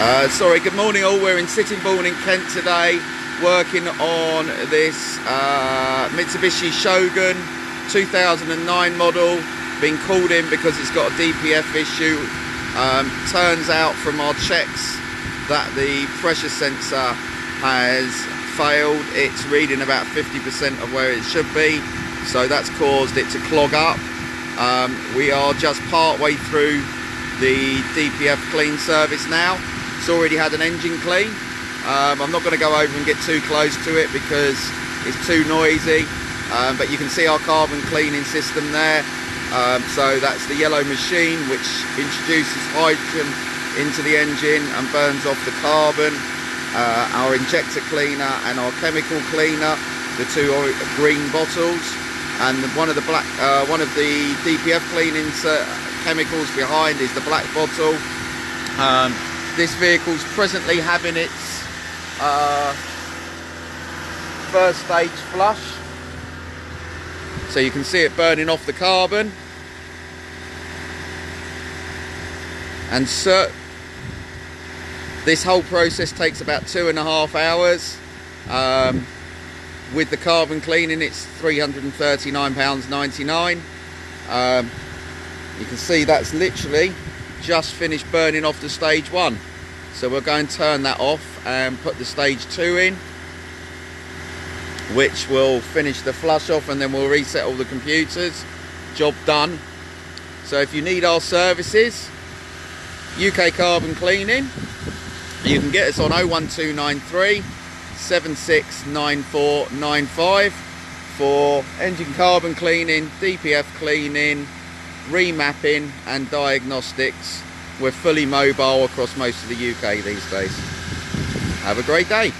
Good morning all. We're in Sittingbourne in Kent today, working on this Mitsubishi Shogun 2009 model. Been called in because it's got a DPF issue. Turns out from our checks that the pressure sensor has failed. It's reading about 50% of where it should be, so that's caused it to clog up. We are just part way through the DPF clean service now. It's already had an engine clean. I'm not going to go over and get too close to it because it's too noisy, but you can see our carbon cleaning system there. So that's the yellow machine which introduces hydrogen into the engine and burns off the carbon. Our injector cleaner and our chemical cleaner, the two green bottles, and one of the DPF cleaning chemicals behind is the black bottle. This vehicle's presently having its first stage flush, so you can see it burning off the carbon. And so this whole process takes about 2.5 hours. With the carbon cleaning, it's £339.99. You can see that's literally just finished burning off the stage 1. So we'll go and turn that off and put the stage 2 in, which will finish the flush off, and then we'll reset all the computers. Job done. So if you need our services, UK Carbon Cleaning, you can get us on 01293 769495 for engine carbon cleaning, DPF cleaning, remapping and diagnostics. We're fully mobile across most of the UK these days. Have a great day.